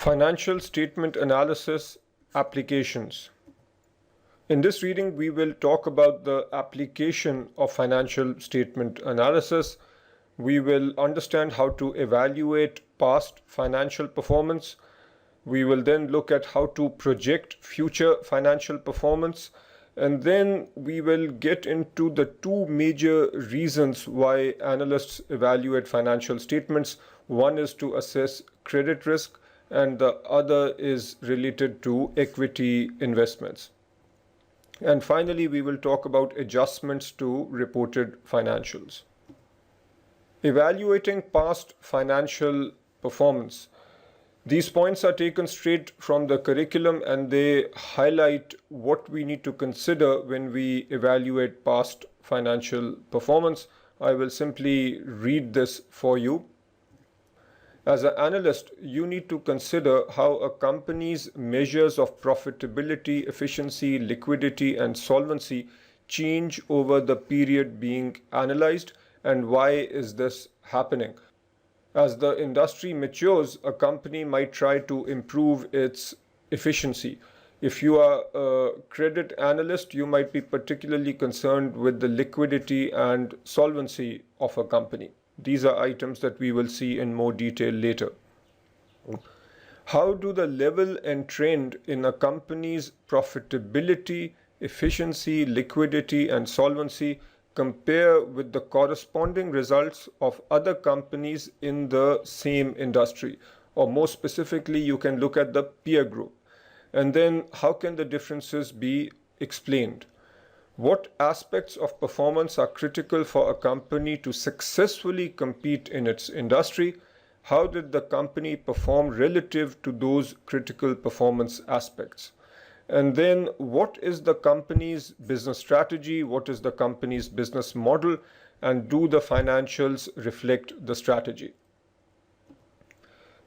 Financial statement analysis applications. In this reading, we will talk about the application of financial statement analysis. We will understand how to evaluate past financial performance. We will then look at how to project future financial performance. And then we will get into the two major reasons why analysts evaluate financial statements. One is to assess credit risk, and the other is related to equity investments. And finally, we will talk about adjustments to reported financials. Evaluating past financial performance. These points are taken straight from the curriculum and they highlight what we need to consider when we evaluate past financial performance. I will simply read this for you. As an analyst, you need to consider how a company's measures of profitability, efficiency, liquidity, and solvency change over the period being analyzed, and why is this happening. As the industry matures, a company might try to improve its efficiency. If you are a credit analyst, you might be particularly concerned with the liquidity and solvency of a company. These are items that we will see in more detail later. How do the level and trend in a company's profitability, efficiency, liquidity, and solvency compare with the corresponding results of other companies in the same industry? Or more specifically, you can look at the peer group. And then how can the differences be explained? What aspects of performance are critical for a company to successfully compete in its industry? How did the company perform relative to those critical performance aspects? And then what is the company's business strategy? What is the company's business model? And do the financials reflect the strategy?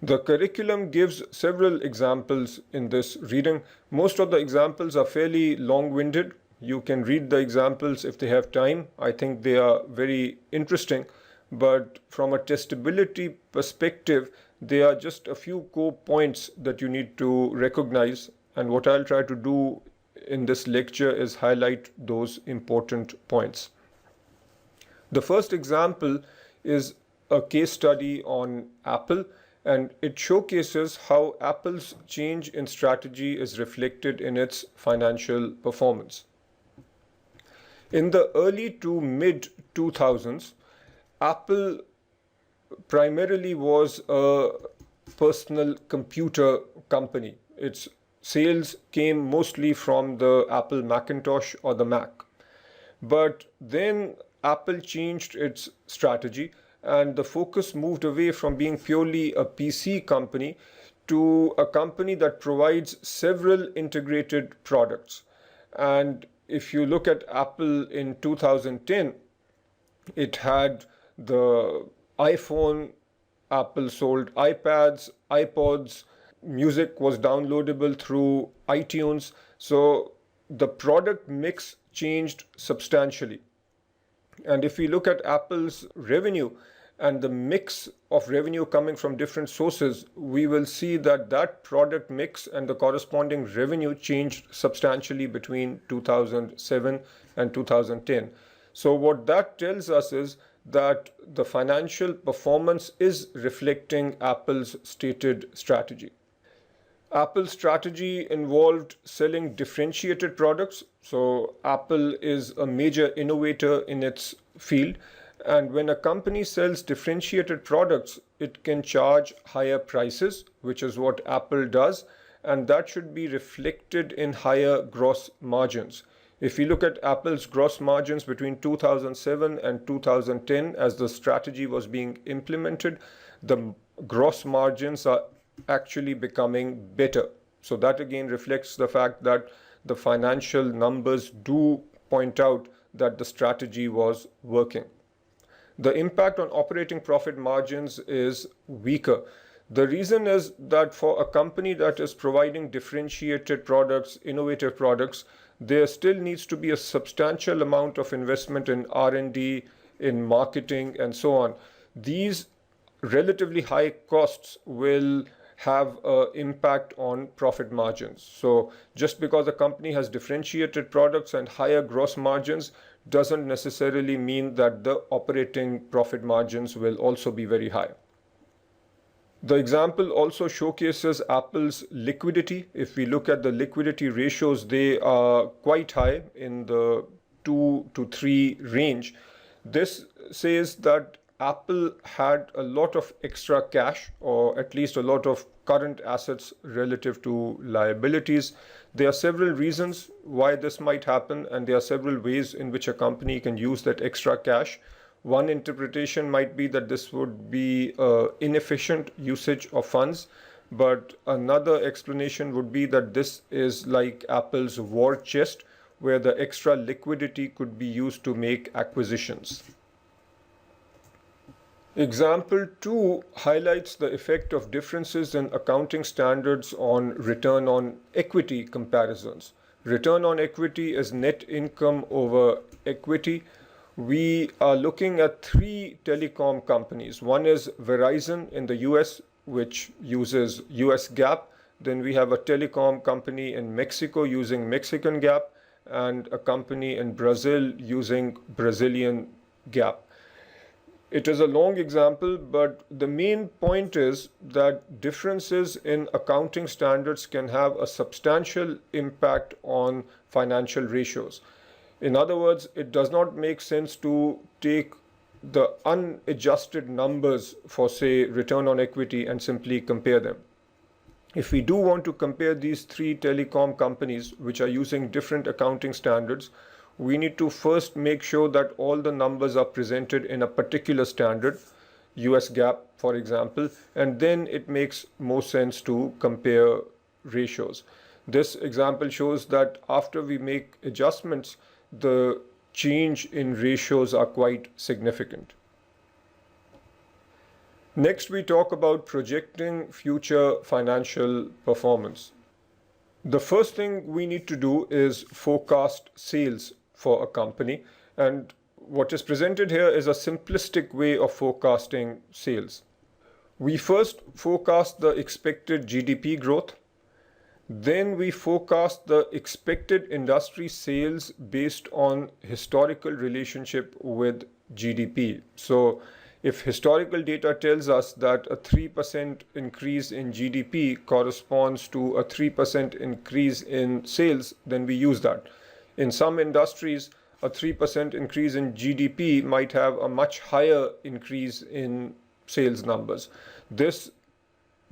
The curriculum gives several examples in this reading. Most of the examples are fairly long-winded. You can read the examples if they have time. I think they are very interesting, but from a testability perspective, there are just a few core points that you need to recognize. And what I'll try to do in this lecture is highlight those important points. The first example is a case study on Apple, and it showcases how Apple's change in strategy is reflected in its financial performance. In the early to mid 2000s, Apple primarily was a personal computer company. Its sales came mostly from the Apple Macintosh or the Mac. But then Apple changed its strategy and the focus moved away from being purely a PC company to a company that provides several integrated products. And if you look at Apple in 2010, it had the iPhone, Apple sold iPads, iPods, music was downloadable through iTunes. So the product mix changed substantially. And if we look at Apple's revenue and the mix of revenue coming from different sources, we will see that that product mix and the corresponding revenue changed substantially between 2007 and 2010. So what that tells us is that the financial performance is reflecting Apple's stated strategy. Apple's strategy involved selling differentiated products. So Apple is a major innovator in its field. And when a company sells differentiated products, it can charge higher prices, which is what Apple does. And that should be reflected in higher gross margins. If you look at Apple's gross margins between 2007 and 2010, as the strategy was being implemented, the gross margins are actually becoming better. So that again reflects the fact that the financial numbers do point out that the strategy was working. The impact on operating profit margins is weaker. The reason is that for a company that is providing differentiated products, innovative products, there still needs to be a substantial amount of investment in R&D, in marketing, and so on. These relatively high costs will have an impact on profit margins. So just because a company has differentiated products and higher gross margins doesn't necessarily mean that the operating profit margins will also be very high. The example also showcases Apple's liquidity. If we look at the liquidity ratios, they are quite high in the 2 to 3 range. This says that Apple had a lot of extra cash, or at least a lot of current assets relative to liabilities. There are several reasons why this might happen, and there are several ways in which a company can use that extra cash. One interpretation might be that this would be inefficient usage of funds, but another explanation would be that this is like Apple's war chest, where the extra liquidity could be used to make acquisitions. Example 2 highlights the effect of differences in accounting standards on return on equity comparisons. Return on equity is net income over equity. We are looking at 3 telecom companies. One is Verizon in the US, which uses US GAAP. Then we have a telecom company in Mexico using Mexican GAAP, and a company in Brazil using Brazilian GAAP. It is a long example, but the main point is that differences in accounting standards can have a substantial impact on financial ratios. In other words, it does not make sense to take the unadjusted numbers for, say, return on equity and simply compare them. If we do want to compare these 3 telecom companies which are using different accounting standards, we need to first make sure that all the numbers are presented in a particular standard, US GAAP for example, and then it makes more sense to compare ratios. This example shows that after we make adjustments, the change in ratios are quite significant. Next, we talk about projecting future financial performance. The first thing we need to do is forecast sales for a company, and what is presented here is a simplistic way of forecasting sales. We first forecast the expected GDP growth. Then we forecast the expected industry sales based on historical relationship with GDP. So if historical data tells us that a 3% increase in GDP corresponds to a 3% increase in sales, then we use that. In some industries, a 3% increase in GDP might have a much higher increase in sales numbers. This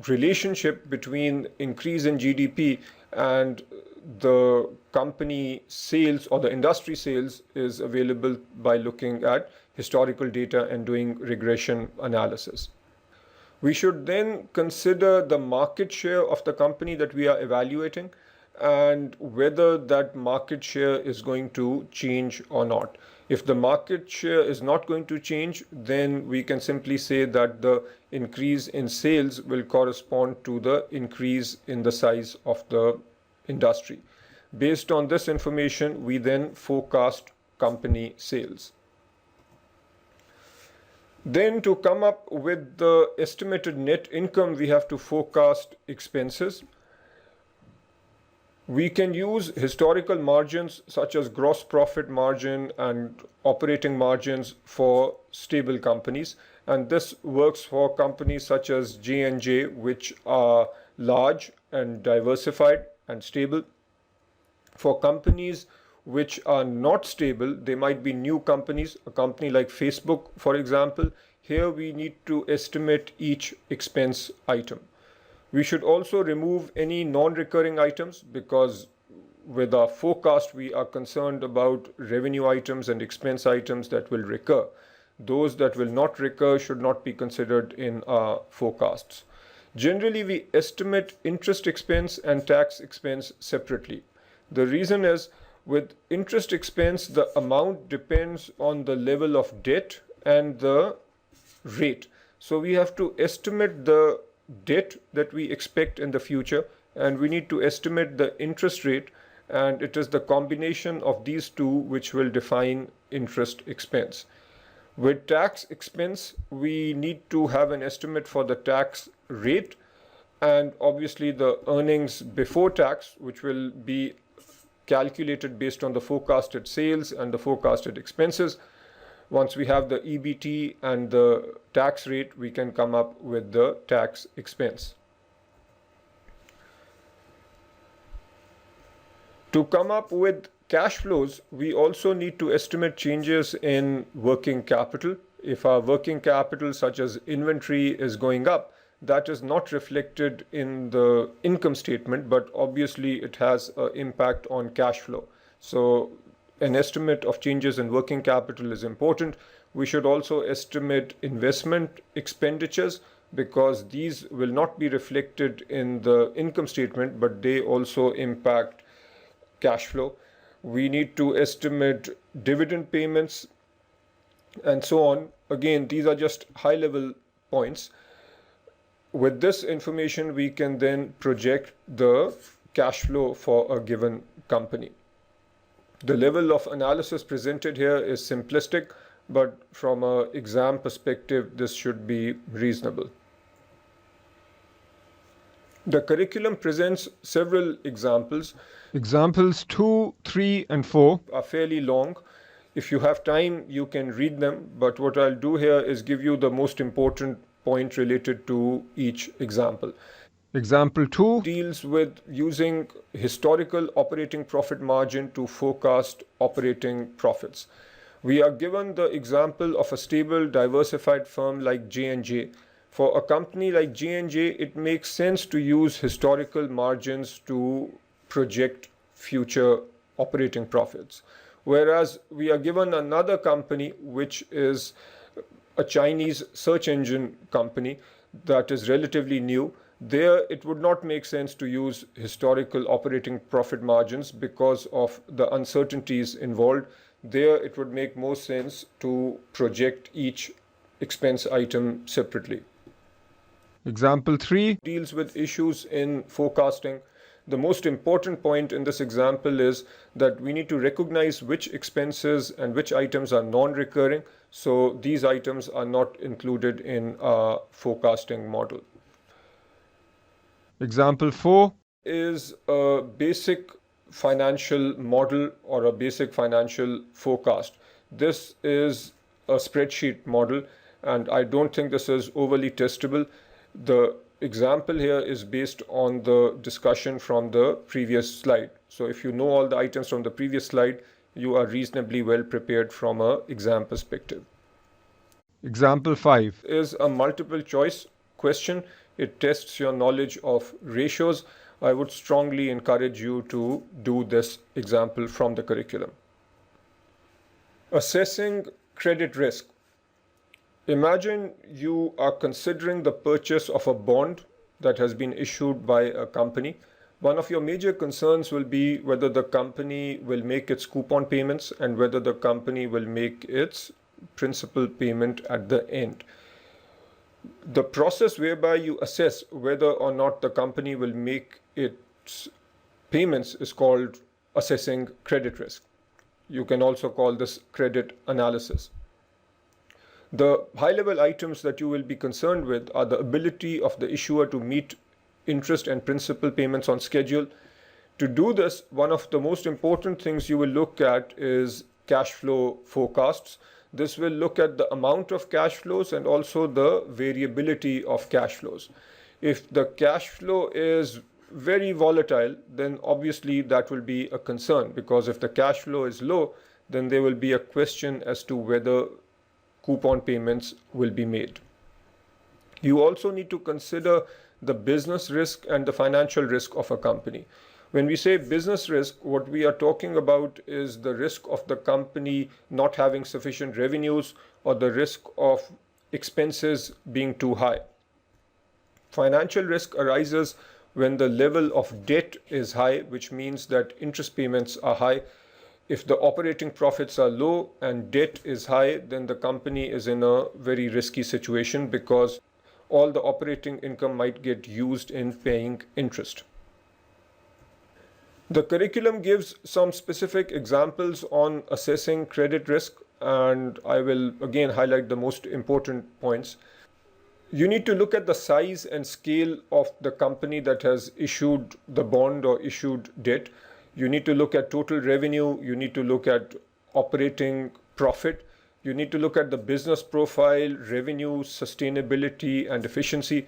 relationship between increase in GDP and the company sales or the industry sales is available by looking at historical data and doing regression analysis. We should then consider the market share of the company that we are evaluating and whether that market share is going to change or not. If the market share is not going to change, then we can simply say that the increase in sales will correspond to the increase in the size of the industry. Based on this information, we then forecast company sales. Then to come up with the estimated net income, we have to forecast expenses. We can use historical margins such as gross profit margin and operating margins for stable companies, and this works for companies such as J&J, which are large and diversified and stable. For companies which are not stable, they might be new companies, a company like Facebook for example. Here we need to estimate each expense item. We should also remove any non-recurring items because with our forecast we are concerned about revenue items and expense items that will recur. Those that will not recur should not be considered in our forecasts. Generally, we estimate interest expense and tax expense separately. The reason is, with interest expense, the amount depends on the level of debt and the rate. So we have to estimate the debt that we expect in the future, and we need to estimate the interest rate, and it is the combination of these two which will define interest expense. With tax expense, we need to have an estimate for the tax rate, and obviously the earnings before tax, which will be calculated based on the forecasted sales and the forecasted expenses. Once we have the EBT and the tax rate, we can come up with the tax expense. To come up with cash flows, we also need to estimate changes in working capital. If our working capital, such as inventory, is going up, that is not reflected in the income statement, but obviously it has an impact on cash flow. So an estimate of changes in working capital is important. We should also estimate investment expenditures, because these will not be reflected in the income statement, but they also impact cash flow. We need to estimate dividend payments and so on. Again, these are just high-level points. With this information, we can then project the cash flow for a given company. The level of analysis presented here is simplistic, but from an exam perspective, this should be reasonable. The curriculum presents several examples. Examples 2, 3, and 4 are fairly long. If you have time, you can read them, but what I'll do here is give you the most important point related to each example. Example 2 deals with using historical operating profit margin to forecast operating profits. We are given the example of a stable, diversified firm like J&J. For a company like J&J, it makes sense to use historical margins to project future operating profits. Whereas we are given another company, which is a Chinese search engine company that is relatively new. There, it would not make sense to use historical operating profit margins because of the uncertainties involved. There, it would make more sense to project each expense item separately. Example 3 deals with issues in forecasting. The most important point in this example is that we need to recognize which expenses and which items are non-recurring. So these items are not included in our forecasting model. Example 4 is a basic financial model or a basic financial forecast. This is a spreadsheet model, and I don't think this is overly testable. The example here is based on the discussion from the previous slide. So if you know all the items from the previous slide, you are reasonably well prepared from an exam perspective. Example 5 is a multiple choice question. It tests your knowledge of ratios. I would strongly encourage you to do this example from the curriculum. Assessing credit risk. Imagine you are considering the purchase of a bond that has been issued by a company. One of your major concerns will be whether the company will make its coupon payments and whether the company will make its principal payment at the end. The process whereby you assess whether or not the company will make its payments is called assessing credit risk. You can also call this credit analysis. The high-level items that you will be concerned with are the ability of the issuer to meet interest and principal payments on schedule. To do this, one of the most important things you will look at is cash flow forecasts. This will look at the amount of cash flows and also the variability of cash flows. If the cash flow is very volatile, then obviously that will be a concern, because if the cash flow is low, then there will be a question as to whether coupon payments will be made. You also need to consider the business risk and the financial risk of a company. When we say business risk, what we are talking about is the risk of the company not having sufficient revenues or the risk of expenses being too high. Financial risk arises when the level of debt is high, which means that interest payments are high. If the operating profits are low and debt is high, then the company is in a very risky situation because all the operating income might get used in paying interest. The curriculum gives some specific examples on assessing credit risk, and I will again highlight the most important points. You need to look at the size and scale of the company that has issued the bond or issued debt. You need to look at total revenue. You need to look at operating profit. You need to look at the business profile, revenue, sustainability, and efficiency.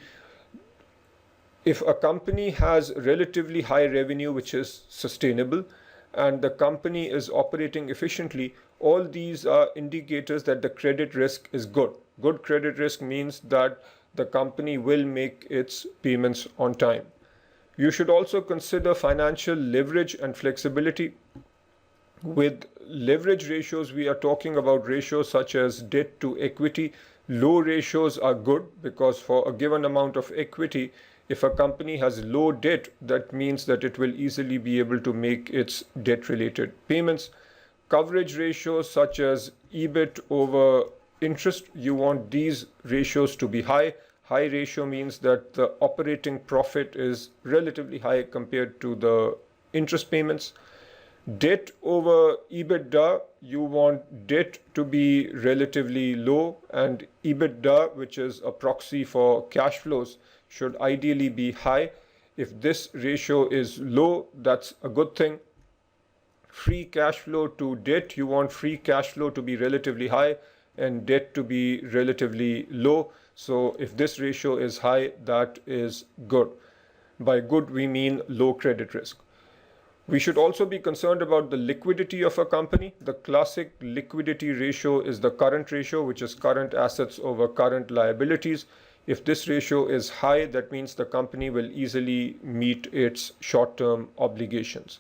If a company has relatively high revenue, which is sustainable, and the company is operating efficiently, all these are indicators that the credit risk is good. Good credit risk means that the company will make its payments on time. You should also consider financial leverage and flexibility. With leverage ratios, we are talking about ratios such as debt to equity. Low ratios are good because for a given amount of equity, if a company has low debt, that means that it will easily be able to make its debt-related payments. Coverage ratios such as EBIT over interest, you want these ratios to be high. High ratio means that the operating profit is relatively high compared to the interest payments. Debt over EBITDA, you want debt to be relatively low, and EBITDA, which is a proxy for cash flows, should ideally be high. If this ratio is low, that's a good thing. Free cash flow to debt, you want free cash flow to be relatively high and debt to be relatively low. So if this ratio is high, that is good. By good, we mean low credit risk. We should also be concerned about the liquidity of a company. The classic liquidity ratio is the current ratio, which is current assets over current liabilities. If this ratio is high, that means the company will easily meet its short-term obligations.